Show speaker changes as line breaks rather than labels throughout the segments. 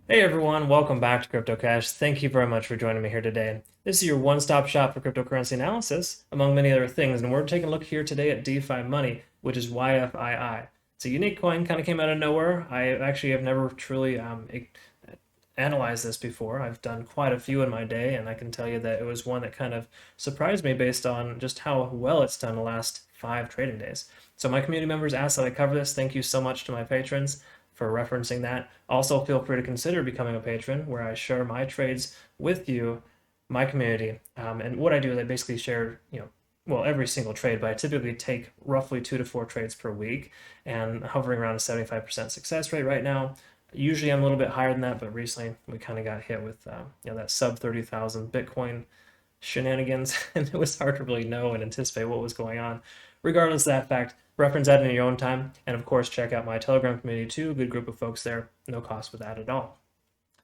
Hey everyone, welcome back to Crypto Cash. Thank you very much for joining me here today. This is your one-stop shop for cryptocurrency analysis, among many other things, and we're taking a look here today at DeFi.money, which is YFII. It's a unique coin, kind of came out of nowhere. I actually have never truly analyzed this before. I've done quite a few in my day, and I can tell you that it was one that kind of surprised me based on just how well it's done the last 5 trading days. So my community members asked that I cover this. Thank you so much to my patrons for referencing that. Also, feel free to consider becoming a patron, where I share my trades with you, my community. And what I do is I basically share, well, every single trade, but I typically take roughly 2 to 4 trades per week and hovering around a 75% success rate right now. Usually I'm a little bit higher than that, but recently we kind of got hit with that sub 30,000 Bitcoin shenanigans, and it was hard to really know and anticipate what was going on. Regardless of that fact, reference that in your own time, and of course, check out my Telegram community too. Good group of folks there, no cost with that at all.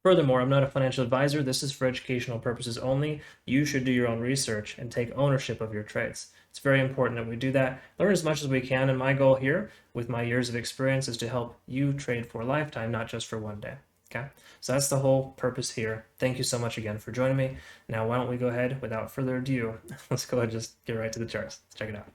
Furthermore, I'm not a financial advisor. This is for educational purposes only. You should do your own research and take ownership of your trades. It's very important that we do that. Learn as much as we can, and my goal here, with my years of experience, is to help you trade for a lifetime, not just for one day. Okay, so that's the whole purpose here. Thank you so much again for joining me. Now, why don't we go ahead, without further ado, let's go ahead and just get right to the charts. Let's check it out.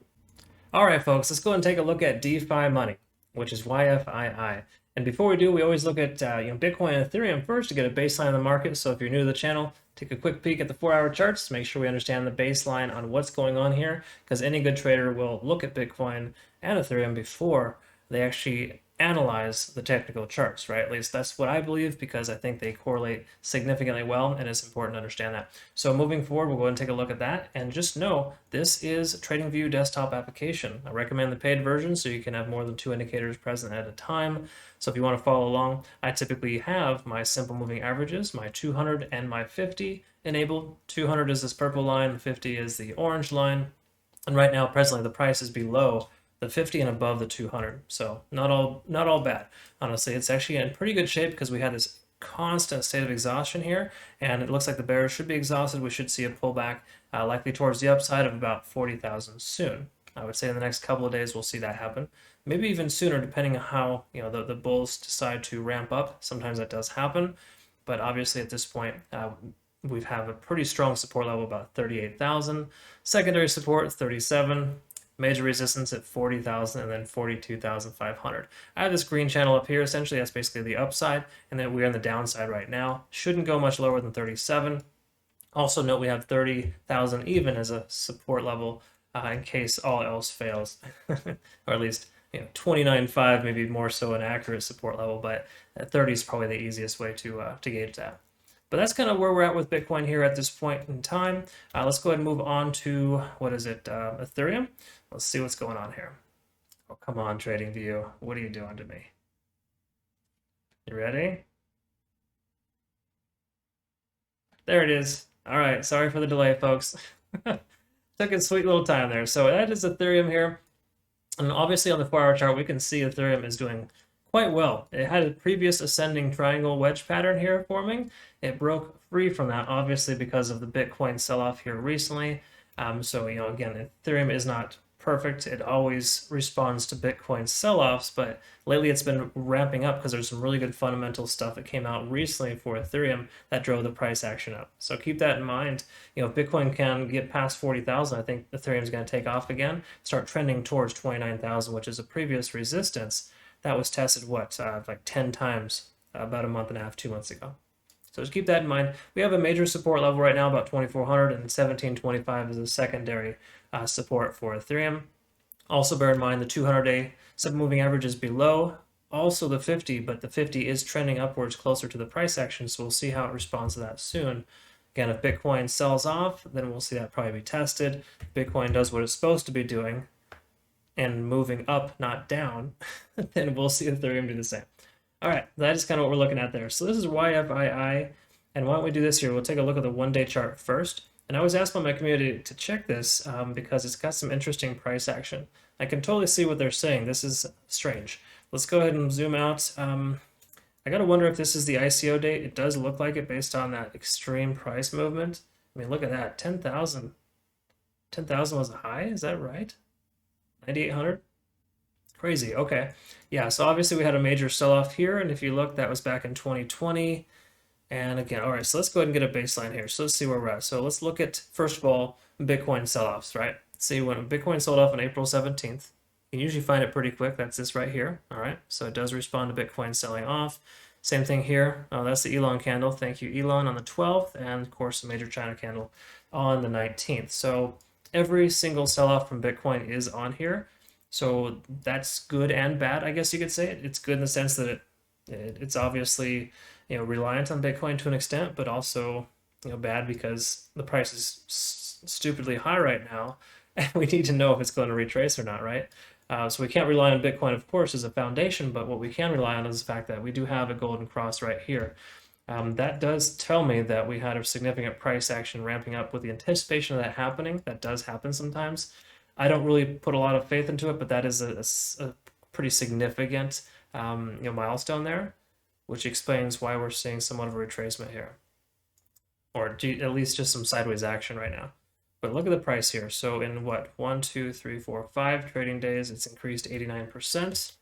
All right, folks, let's go and take a look at DeFi.money, which is YFII. And before we do, we always look at Bitcoin and Ethereum first to get a baseline of the market. So if you're new to the channel, take a quick peek at the 4-hour charts to make sure we understand the baseline on what's going on here, because any good trader will look at Bitcoin and Ethereum before they actually analyze the technical charts, right? At least that's what I believe, because I think they correlate significantly well, and it's important to understand that. So moving forward, we'll go and take a look at that, and just know this is TradingView desktop application. I recommend the paid version so you can have more than 2 indicators present at a time. So if you want to follow along, I typically have my simple moving averages, my 200 and my 50 enabled. 200 is this purple line, 50 is the orange line, and right now presently the price is below the 50 and above the 200. So not all bad. Honestly, it's actually in pretty good shape because we had this constant state of exhaustion here, and it looks like the bears should be exhausted. We should see a pullback likely towards the upside of about 40,000 soon. I would say in the next couple of days we'll see that happen. Maybe even sooner, depending on how the bulls decide to ramp up. Sometimes that does happen, but obviously at this point we have a pretty strong support level about 38,000. Secondary support 37. Major resistance at 40,000 and then 42,500. I have this green channel up here. Essentially, that's basically the upside, and then we're on the downside right now. Shouldn't go much lower than 37. Also note we have 30,000 even as a support level in case all else fails, or at least 29.5, maybe more so an accurate support level, but 30 is probably the easiest way to gauge that. But that's kind of where we're at with Bitcoin here at this point in time. Let's go ahead and move on to, what is it, Ethereum. Let's see what's going on here. Oh, come on, TradingView. What are you doing to me? You ready? There it is. All right, sorry for the delay, folks. Took a sweet little time there. So that is Ethereum here. And obviously on the 4-hour chart, we can see Ethereum is doing quite well. It had a previous ascending triangle wedge pattern here forming. It broke free from that, obviously, because of the Bitcoin sell-off here recently. So, again, Ethereum is not perfect. It always responds to Bitcoin sell-offs, but lately it's been ramping up because there's some really good fundamental stuff that came out recently for Ethereum that drove the price action up. So keep that in mind. If Bitcoin can get past 40,000, I think Ethereum's going to take off again, start trending towards 29,000, which is a previous resistance that was tested, like 10 times about a month and a half, 2 months ago. So just keep that in mind. We have a major support level right now, about 2,400, and 1,725 is a secondary support for Ethereum. Also bear in mind the 200-day simple moving average is below also the 50, but the 50 is trending upwards closer to the price action, so we'll see how it responds to that soon. Again, if Bitcoin sells off, then we'll see that probably be tested. If Bitcoin does what it's supposed to be doing and moving up, not down, then we'll see Ethereum do the same. All right, that is kind of what we're looking at there. So this is YFII, and why don't we do this here? We'll take a look at the 1-day chart first. And I was asked by my community to check this because it's got some interesting price action. I can totally see what they're saying. This is strange. Let's go ahead and zoom out. I got to wonder if this is the ICO date. It does look like it based on that extreme price movement. I mean, look at that, 10,000. 10,000 was a high, is that right? 9,800? Crazy. Okay. Yeah, so obviously we had a major sell-off here, and if you look, that was back in 2020. And again, all right, so let's go ahead and get a baseline here. So let's see where we're at. So let's look at, first of all, Bitcoin sell-offs, right? See, when Bitcoin sold off on April 17th, you can usually find it pretty quick. That's this right here. All right, so it does respond to Bitcoin selling off. Same thing here. Oh, that's the Elon candle. Thank you, Elon, on the 12th, and of course, the major China candle on the 19th. So every single sell-off from Bitcoin is on here. So that's good and bad, I guess you could say. It's good in the sense that it's obviously, reliant on Bitcoin to an extent, but also, bad because the price is stupidly high right now, and we need to know if it's going to retrace or not, right? So we can't rely on Bitcoin, of course, as a foundation, but what we can rely on is the fact that we do have a golden cross right here. That does tell me that we had a significant price action ramping up with the anticipation of that happening. That does happen sometimes. I don't really put a lot of faith into it, but that is a pretty significant milestone there, which explains why we're seeing somewhat of a retracement here, or at least just some sideways action right now. But look at the price here. So in what, 1, 2, 3, 4, 5 trading days, it's increased 89%,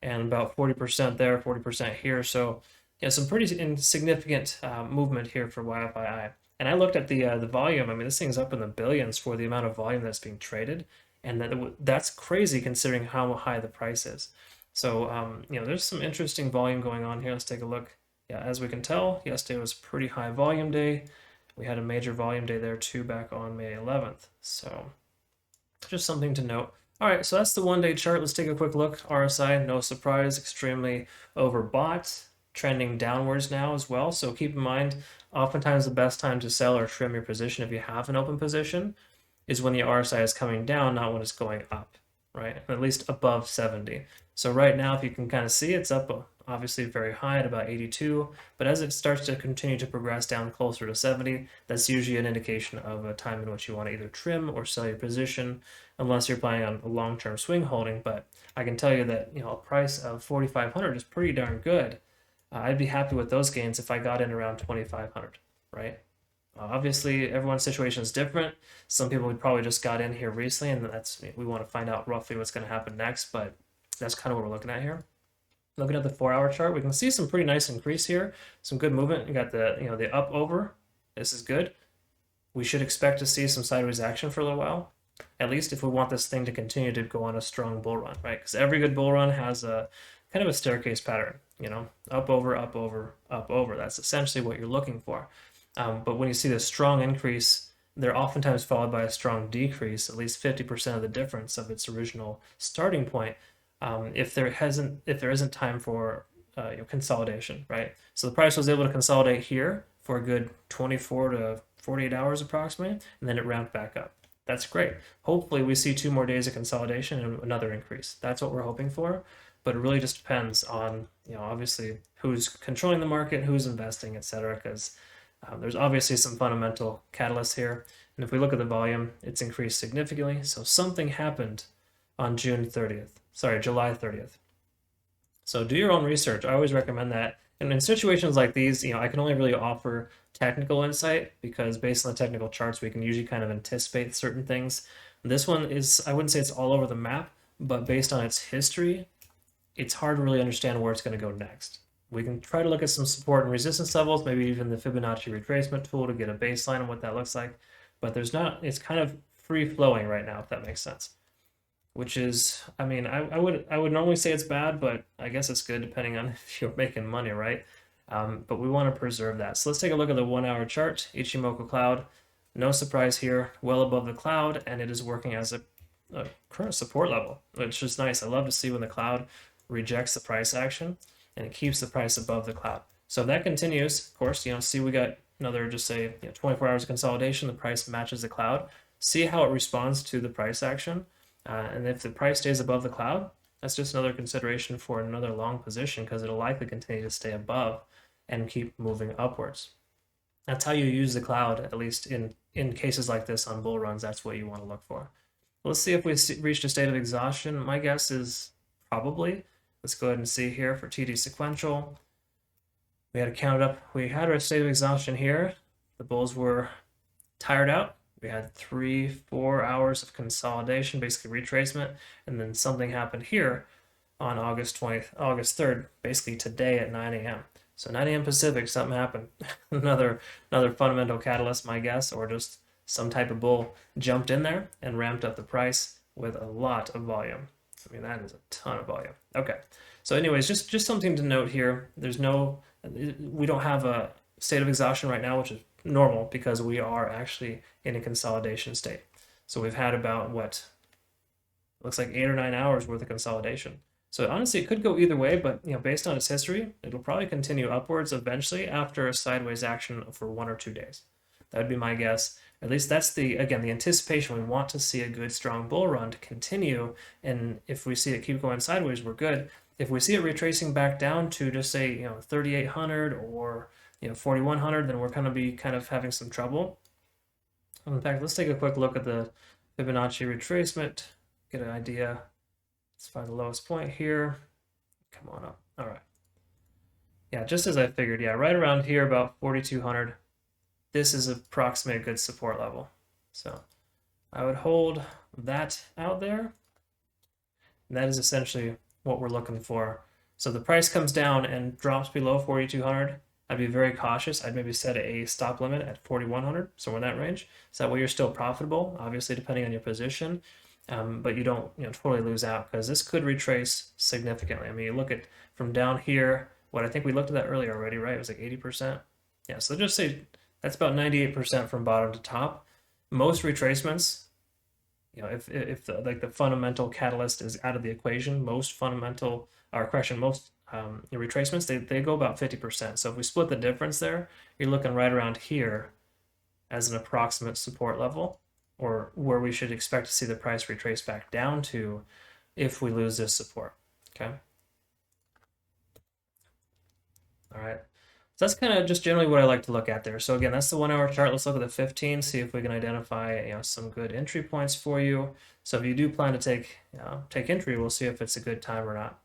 and about 40% there, 40% here. So yeah, some pretty insignificant movement here for YFII. And I looked at the volume. I mean, this thing's up in the billions for the amount of volume that's being traded, and that's crazy considering how high the price is. So there's some interesting volume going on here. Let's take a look. Yeah, as we can tell, yesterday was a pretty high volume day. We had a major volume day there too back on May 11th. So just something to note. All right, so that's the one-day chart. Let's take a quick look. RSI, no surprise, extremely overbought, trending downwards now as well. So keep in mind, oftentimes the best time to sell or trim your position if you have an open position is when the RSI is coming down, not when it's going up, right? At least above 70. So right now, if you can kind of see, it's up obviously very high at about 82, but as it starts to continue to progress down closer to 70, that's usually an indication of a time in which you want to either trim or sell your position, unless you're planning on a long-term swing holding. But I can tell you that a price of 4,500 is pretty darn good. I'd be happy with those gains if I got in around 2,500, right? Obviously, everyone's situation is different. Some people probably just got in here recently, and we want to find out roughly what's going to happen next, but that's kind of what we're looking at here. Looking at the 4-hour chart, we can see some pretty nice increase here, some good movement. You got the up over. This is good. We should expect to see some sideways action for a little while, at least if we want this thing to continue to go on a strong bull run, right? Because every good bull run has a kind of a staircase pattern, up over, up over, up over. That's essentially what you're looking for. But when you see this strong increase, they're oftentimes followed by a strong decrease, at least 50% of the difference of its original starting point. If there isn't time for consolidation, right? So the price was able to consolidate here for a good 24 to 48 hours approximately, and then it ramped back up. That's great. Hopefully we see 2 more days of consolidation and another increase. That's what we're hoping for, but it really just depends on, obviously who's controlling the market, who's investing, etc. Because there's obviously some fundamental catalysts here. And if we look at the volume, it's increased significantly. So something happened on July 30th. So do your own research. I always recommend that. And in situations like these, I can only really offer technical insight because based on the technical charts, we can usually kind of anticipate certain things. This one is, I wouldn't say it's all over the map, but based on its history, it's hard to really understand where it's going to go next. We can try to look at some support and resistance levels, maybe even the Fibonacci Retracement tool to get a baseline of what that looks like. But it's kind of free flowing right now, if that makes sense. Which is, I mean, I would normally say it's bad, but I guess it's good depending on if you're making money, right? But we want to preserve that. So let's take a look at the 1-hour chart, Ichimoku cloud. No surprise here, well above the cloud, and it is working as a current support level, which is nice. I love to see when the cloud rejects the price action and it keeps the price above the cloud. So if that continues, of course, see we got another, just say 24 hours of consolidation, the price matches the cloud. See how it responds to the price action. And if the price stays above the cloud, that's just another consideration for another long position because it'll likely continue to stay above and keep moving upwards. That's how you use the cloud, at least in cases like this on bull runs. That's what you want to look for. Let's see if we reached a state of exhaustion. My guess is probably. Let's go ahead and see here for TD sequential. We had to count it up. We had our state of exhaustion here. The bulls were tired out. We had 3-4 hours of consolidation, basically retracement, and then something happened here on August 3rd, basically today at 9 a.m. So 9 a.m. Pacific, something happened. another fundamental catalyst, my guess, or just some type of bull jumped in there and ramped up the price with a lot of volume. I mean, that is a ton of volume. Okay. So anyways, just something to note here. We don't have a state of exhaustion right now, which is normal because we are actually in a consolidation state. So we've had about what looks like 8 or 9 hours worth of consolidation. So honestly, it could go either way, but based on its history, it'll probably continue upwards eventually after a sideways action for 1 or 2 days. That would be my guess. At least that's the anticipation. We want to see a good, strong bull run to continue. And if we see it keep going sideways, we're good. If we see it retracing back down to just say, 3,800 or 4,100, then we're going to be kind of having some trouble. In fact, let's take a quick look at the Fibonacci retracement, get an idea. Let's find the lowest point here. Come on up. All right. Yeah, just as I figured. Yeah, right around here, about 4,200. This is approximately a good support level. So I would hold that out there. And that is essentially what we're looking for. So the price comes down and drops below 4,200. I'd be very cautious. I'd maybe set a stop limit at 4,100, somewhere in that range. So that way you're still profitable, obviously depending on your position. But you don't totally lose out because this could retrace significantly. I mean, you look at from down here, what I think we looked at that earlier already, right? It was like 80%. Yeah, so just say that's about 98% from bottom to top. Most retracements, if the fundamental catalyst is out of the equation, most retracements, they go about 50%. So if we split the difference there, you're looking right around here as an approximate support level, or where we should expect to see the price retrace back down to if we lose this support. Okay. All right. So that's kind of just generally what I like to look at there. So again, that's the 1 hour chart. Let's look at the 15, see if we can identify some good entry points for you. So if you do plan to take entry, we'll see if it's a good time or not.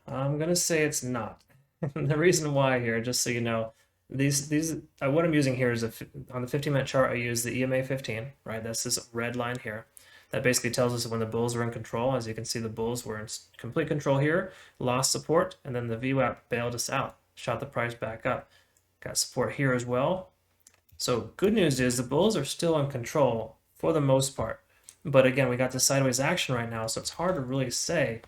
I'm gonna say it's not. The reason why here, just so you know, what I'm using here is on the 15-minute chart, I use the EMA 15, right? That's this red line here. That basically tells us when the bulls are in control. As you can see, the bulls were in complete control here, lost support, and then the VWAP bailed us out, shot the price back up. Got support here as well. So good news is the bulls are still in control for the most part. But again, we got the sideways action right now, so it's hard to really say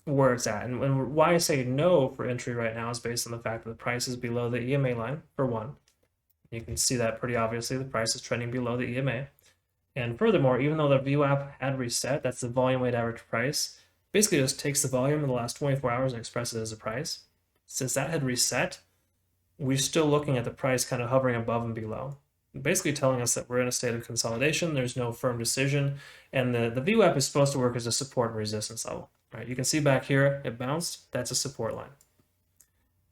where it's at. And why I say no for entry right now is based on the fact that the price is below the EMA line, for one. You can see that pretty obviously. The price is trending below the EMA. And furthermore, even though the VWAP had reset, that's the volume weighted average price, basically just takes the volume in the last 24 hours and expresses it as a price. Since that had reset, we're still looking at the price kind of hovering above and below, basically telling us that we're in a state of consolidation. There's no firm decision, and the VWAP is supposed to work as a support and resistance level. Right, you can see back here, it bounced. That's a support line.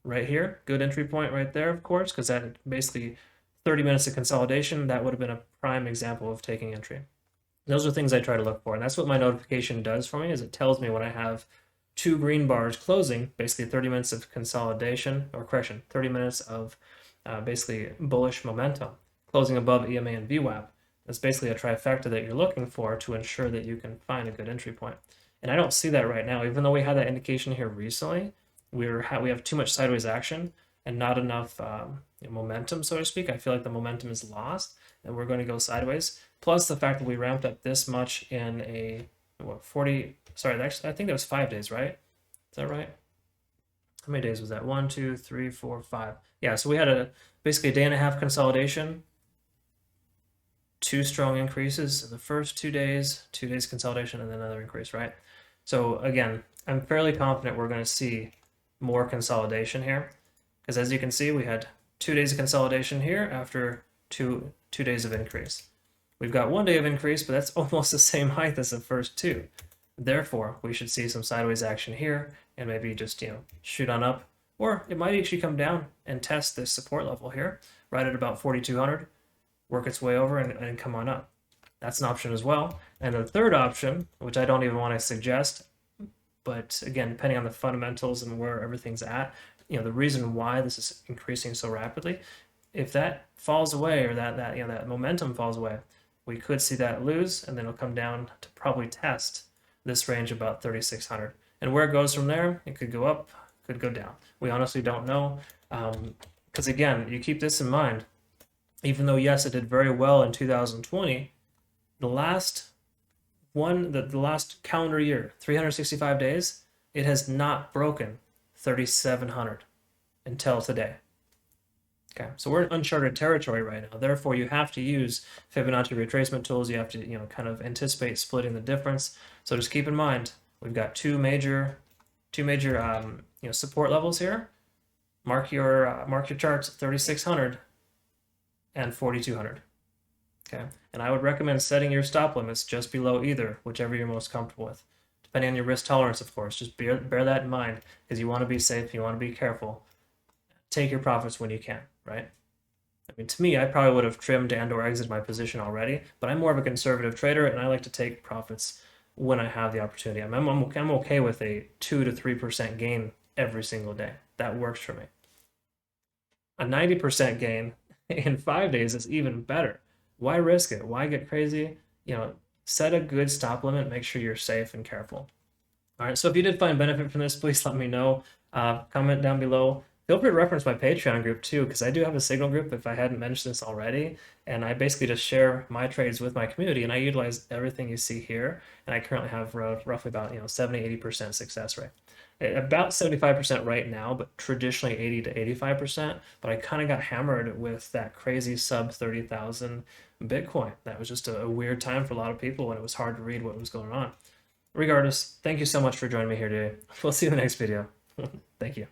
Right here, good entry point right there, of course, because that had basically 30 minutes of consolidation. That would have been a prime example of taking entry. Those are things I try to look for, and that's what my notification does for me, is it tells me when I have 2 green bars closing, basically 30 minutes of consolidation, or correction, 30 minutes of basically bullish momentum, closing above EMA and VWAP. That's basically a trifecta that you're looking for to ensure that you can find a good entry point. And I don't see that right now. Even though we had that indication here recently, we have too much sideways action and not enough momentum, so to speak. I feel like the momentum is lost and we're going to go sideways. Plus the fact that we ramped up this much in a, actually, I think that was 5 days, right? Is that right? How many days was that? 1, 2, 3, 4, 5. Yeah, so we had basically a day and a half consolidation, 2 strong increases in the first 2 days, 2 days consolidation, and then another increase, right? So again, I'm fairly confident we're going to see more consolidation here, because as you can see, we had 2 days of consolidation here after two days of increase. We've got 1 day of increase, but that's almost the same height as the first 2. Therefore, we should see some sideways action here and maybe just shoot on up, or it might actually come down and test this support level here, right at about 4,200. Work its way over and come on up. That's an option as well. And the third option, which I don't even want to suggest, but again, depending on the fundamentals and where everything's at, the reason why this is increasing so rapidly if that falls away, or that momentum falls away, we could see that lose, and then it'll come down to probably test this range about 3,600. And where it goes from there, it could go up, could go down. We honestly don't know. Because again, you keep this in mind, even though yes, it did very well in 2020, the last calendar year, 365 days, it has not broken 3,700 until today. Okay, so we're in uncharted territory right now. Therefore, you have to use Fibonacci retracement tools. You have to, kind of anticipate splitting the difference. So just keep in mind, we've got two major support levels here. Mark your charts at 3,600 and 4,200. Okay, and I would recommend setting your stop limits just below either, whichever you're most comfortable with, depending on your risk tolerance, of course. Just bear that in mind, because you want to be safe, you want to be careful. Take your profits when you can, right? I mean, to me, I probably would have trimmed and or exited my position already, but I'm more of a conservative trader, and I like to take profits when I have the opportunity. I'm okay with a 2 to 3% gain every single day. That works for me. A 90% gain in 5 days is even better. Why risk it? Why get crazy? Set a good stop limit. Make sure you're safe and careful. All right, so if you did find benefit from this, please let me know. Comment down below. Feel free to reference my Patreon group too, because I do have a Signal group if I hadn't mentioned this already. And I basically just share my trades with my community, and I utilize everything you see here. And I currently have roughly about 70-80% success rate. About 75% right now, but traditionally 80 to 85%. But I kind of got hammered with that crazy sub 30,000 Bitcoin. That was just a weird time for a lot of people when it was hard to read what was going on. Regardless, thank you so much for joining me here today. We'll see you in the next video. Thank you.